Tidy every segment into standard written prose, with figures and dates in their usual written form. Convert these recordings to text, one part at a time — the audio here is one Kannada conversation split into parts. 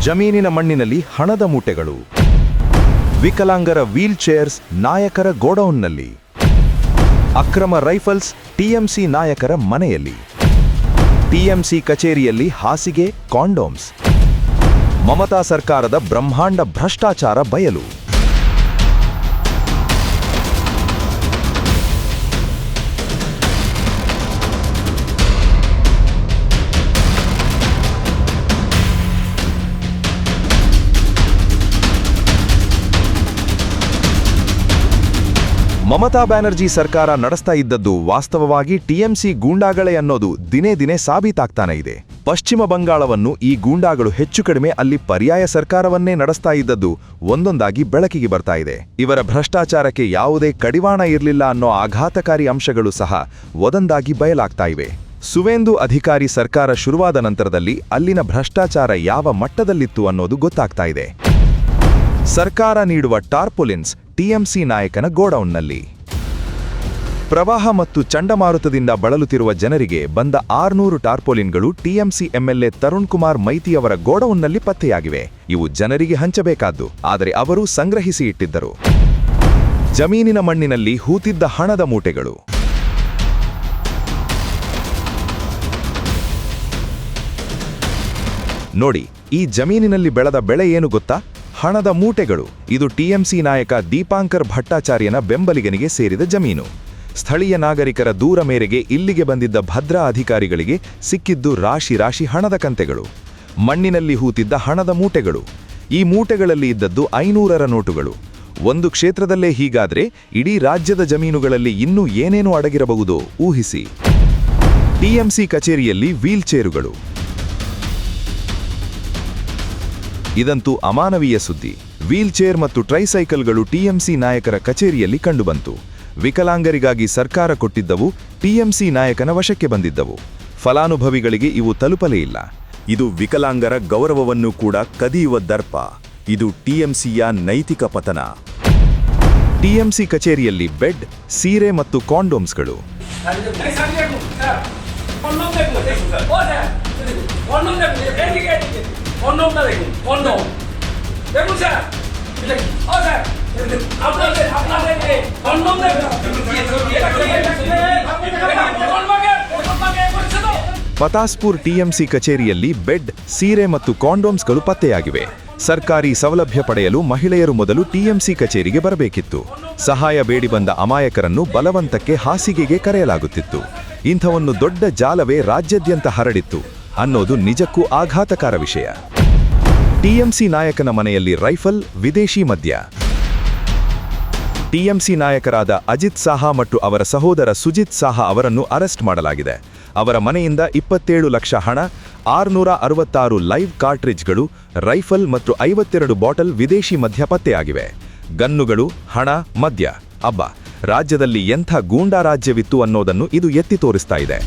ಜಮೀನಿನ ಮಣ್ಣಿನಲ್ಲಿ ಹಣದ ಮೂಟೆಗಳು. ವಿಕಲಾಂಗರ ವೀಲ್ ಚೇರ್ಸ್ ನಾಯಕರ ಗೋಡೌನ್ನಲ್ಲಿ. ಅಕ್ರಮ ರೈಫಲ್ಸ್ ಟಿಎಂಸಿ ನಾಯಕರ ಮನೆಯಲ್ಲಿ. ಟಿಎಂಸಿ ಕಚೇರಿಯಲ್ಲಿ ಹಾಸಿಗೆ, ಕಾಂಡೋಮ್ಸ್. ಮಮತಾ ಸರ್ಕಾರದ ಬ್ರಹ್ಮಾಂಡ ಭ್ರಷ್ಟಾಚಾರ ಬಯಲು. ಮಮತಾ ಬ್ಯಾನರ್ಜಿ ಸರ್ಕಾರ ನಡೆಸ್ತಾ ಇದ್ದದ್ದು ವಾಸ್ತವವಾಗಿ ಟಿಎಂಸಿ ಗೂಂಡಾಗಳೇ ಅನ್ನೋದು ದಿನೇ ದಿನೇ ಸಾಬೀತಾಗ್ತಾನೆ ಇದೆ. ಪಶ್ಚಿಮ ಬಂಗಾಳವನ್ನು ಈ ಗೂಂಡಾಗಳು ಹೆಚ್ಚು ಕಡಿಮೆ ಅಲ್ಲಿ ಪರ್ಯಾಯ ಸರ್ಕಾರವನ್ನೇ ನಡೆಸ್ತಾ ಇದ್ದದ್ದು ಒಂದೊಂದಾಗಿ ಬೆಳಕಿಗೆ ಬರ್ತಾ ಇದೆ. ಇವರ ಭ್ರಷ್ಟಾಚಾರಕ್ಕೆ ಯಾವುದೇ ಕಡಿವಾಣ ಇರಲಿಲ್ಲ ಅನ್ನೋ ಆಘಾತಕಾರಿ ಅಂಶಗಳು ಸಹ ಒಂದೊಂದಾಗಿ ಬಯಲಾಗ್ತಾ ಇವೆ. ಸುವೇಂದು ಅಧಿಕಾರಿ ಸರ್ಕಾರ ಶುರುವಾದ ನಂತರದಲ್ಲಿ ಅಲ್ಲಿನ ಭ್ರಷ್ಟಾಚಾರ ಯಾವ ಮಟ್ಟದಲ್ಲಿತ್ತು ಅನ್ನೋದು ಗೊತ್ತಾಗ್ತಾ ಇದೆ. ಸರ್ಕಾರ ನೀಡುವ ಟಾರ್ಪೋಲಿನ್ಸ್ ಟಿಎಂಸಿ ನಾಯಕನ ಗೋಡೌನ್ನಲ್ಲಿ. ಪ್ರವಾಹ ಮತ್ತು ಚಂಡಮಾರುತದಿಂದ ಬಳಲುತ್ತಿರುವ ಜನರಿಗೆ ಬಂದ 600 ಟಾರ್ಪೋಲಿನ್ಗಳು ಟಿಎಂಸಿ ಎಂಎಲ್ಎ ತರುಣ್ ಕುಮಾರ್ ಮೈತಿಯವರ ಗೋಡೌನ್ನಲ್ಲಿ ಪತ್ತೆಯಾಗಿವೆ. ಇವು ಜನರಿಗೆ ಹಂಚಬೇಕಾದ್ದು, ಆದರೆ ಅವರು ಸಂಗ್ರಹಿಸಿ ಇಟ್ಟಿದ್ದರು. ಜಮೀನಿನ ಮಣ್ಣಿನಲ್ಲಿ ಹೂತಿದ್ದ ಹಣದ ಮೂಟೆಗಳು. ನೋಡಿ, ಈ ಜಮೀನಿನಲ್ಲಿ ಬೆಳೆದ ಬೆಳೆ ಏನು ಗೊತ್ತಾ? ಹಣದ ಮೂಟೆಗಳು. ಇದು ಟಿಎಂಸಿ ನಾಯಕ ದೀಪಾಂಕರ್ ಭಟ್ಟಾಚಾರ್ಯನ ಬೆಂಬಲಿಗನಿಗೆ ಸೇರಿದ ಜಮೀನು. ಸ್ಥಳೀಯ ನಾಗರಿಕರ ದೂರ ಮೇರೆಗೆ ಇಲ್ಲಿಗೆ ಬಂದಿದ್ದ ಭದ್ರಾ ಅಧಿಕಾರಿಗಳಿಗೆ ಸಿಕ್ಕಿದ್ದು ರಾಶಿ ರಾಶಿ ಹಣದ ಕಂತೆಗಳು. ಮಣ್ಣಿನಲ್ಲಿ ಹೂತಿದ್ದ ಹಣದ ಮೂಟೆಗಳು. ಈ ಮೂಟೆಗಳಲ್ಲಿ ಇದ್ದದ್ದು 500ರ ನೋಟುಗಳು. ಒಂದು ಕ್ಷೇತ್ರದಲ್ಲೇ ಹೀಗಾದ್ರೆ ಇಡೀ ರಾಜ್ಯದ ಜಮೀನುಗಳಲ್ಲಿ ಇನ್ನೂ ಏನೇನು ಅಡಗಿರಬಹುದೋ ಊಹಿಸಿ. ಟಿಎಂಸಿ ಕಚೇರಿಯಲ್ಲಿ ವೀಲ್ ಚೇರುಗಳು. ಇದಂತೂ ಅಮಾನವೀಯ ಸುದ್ದಿ. ವೀಲ್ ಚೇರ್ ಮತ್ತು ಟ್ರೈಸೈಕಲ್ಗಳು ಟಿಎಂಸಿ ನಾಯಕರ ಕಚೇರಿಯಲ್ಲಿ ಕಂಡುಬಂತು. ವಿಕಲಾಂಗರಿಗಾಗಿ ಸರ್ಕಾರ ಕೊಟ್ಟಿದ್ದವು ಟಿಎಂಸಿ ನಾಯಕನ ವಶಕ್ಕೆ ಬಂದಿದ್ದವು. ಫಲಾನುಭವಿಗಳಿಗೆ ಇವು ತಲುಪಲೇ ಇಲ್ಲ. ಇದು ವಿಕಲಾಂಗರ ಗೌರವವನ್ನು ಕೂಡ ಕದಿಯುವ ದರ್ಪ. ಇದು ಟಿಎಂಸಿಯ ನೈತಿಕ ಪತನ. ಟಿಎಂಸಿ ಕಚೇರಿಯಲ್ಲಿ ಬೆಡ್, ಸೀರೆ ಮತ್ತು ಕಾಂಡೋಮ್ಸ್ಗಳು. ಫತಾಸ್ಪುರ್ ಟಿಎಂಸಿ ಕಚೇರಿಯಲ್ಲಿ ಬೆಡ್, ಸೀರೆ ಮತ್ತು ಕಾಂಡೋಮ್ಸ್ಗಳು ಪತ್ತೆಯಾಗಿವೆ. ಸರ್ಕಾರಿ ಸೌಲಭ್ಯ ಪಡೆಯಲು ಮಹಿಳೆಯರು ಮೊದಲು ಟಿಎಂಸಿ ಕಚೇರಿಗೆ ಬರಬೇಕಿತ್ತು. ಸಹಾಯ ಬೇಡಿ ಬಂದ ಅಮಾಯಕರನ್ನು ಬಲವಂತಕ್ಕೆ ಹಾಸಿಗೆಗೆ ಕರೆಯಲಾಗುತ್ತಿತ್ತು. ಇಂಥವನ್ನು ದೊಡ್ಡ ಜಾಲವೇ ರಾಜ್ಯಾದ್ಯಂತ ಹರಡಿತ್ತು ಅನ್ನೋದು ನಿಜಕ್ಕೂ ಆಘಾತಕಾರ ವಿಷಯ. ಟಿಎಂಸಿ ನಾಯಕನ ಮನೆಯಲ್ಲಿ ರೈಫಲ್, ವಿದೇಶಿ ಮದ್ಯ. ಟಿಎಂಸಿ ನಾಯಕರಾದ ಅಜಿತ್ ಸಾಹಾ ಮತ್ತು ಅವರ ಸಹೋದರ ಸುಜಿತ್ ಸಾಹಾ ಅವರನ್ನು ಅರೆಸ್ಟ್ ಮಾಡಲಾಗಿದೆ. ಅವರ ಮನೆಯಿಂದ 27 ಲಕ್ಷ ಹಣ, 666 ಲೈವ್ ಕಾರ್ಟ್ರಿಜ್ಗಳು, ರೈಫಲ್ ಮತ್ತು 52 ಬಾಟಲ್ ವಿದೇಶಿ ಮದ್ಯ ಪತ್ತೆಯಾಗಿವೆ. ಗನ್ನುಗಳು, ಹಣ, ಮದ್ಯ. ಅಬ್ಬಾ, ರಾಜ್ಯದಲ್ಲಿ ಎಂಥ ಗೂಂಡಾ ರಾಜ್ಯವಿತ್ತು ಅನ್ನೋದನ್ನು ಇದು ಎತ್ತಿ ತೋರಿಸ್ತಾ ಇದೆ.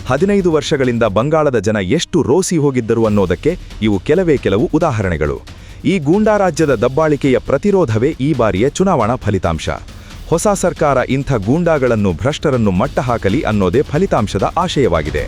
15 ವರ್ಷಗಳಿಂದ ಬಂಗಾಳದ ಜನ ಎಷ್ಟು ರೋಸಿ ಹೋಗಿದ್ದರು ಅನ್ನೋದಕ್ಕೆ ಇವು ಕೆಲವು ಉದಾಹರಣೆಗಳು. ಈ ಗೂಂಡಾ ರಾಜ್ಯದ ದಬ್ಬಾಳಿಕೆಯ ಪ್ರತಿರೋಧವೇ ಈ ಬಾರಿಯ ಚುನಾವಣಾ ಫಲಿತಾಂಶ. ಹೊಸ ಸರ್ಕಾರ ಇಂಥ ಗೂಂಡಾಗಳನ್ನು, ಭ್ರಷ್ಟರನ್ನು ಮಟ್ಟ ಹಾಕಲಿ ಅನ್ನೋದೇ ಫಲಿತಾಂಶದ ಆಶಯವಾಗಿದೆ.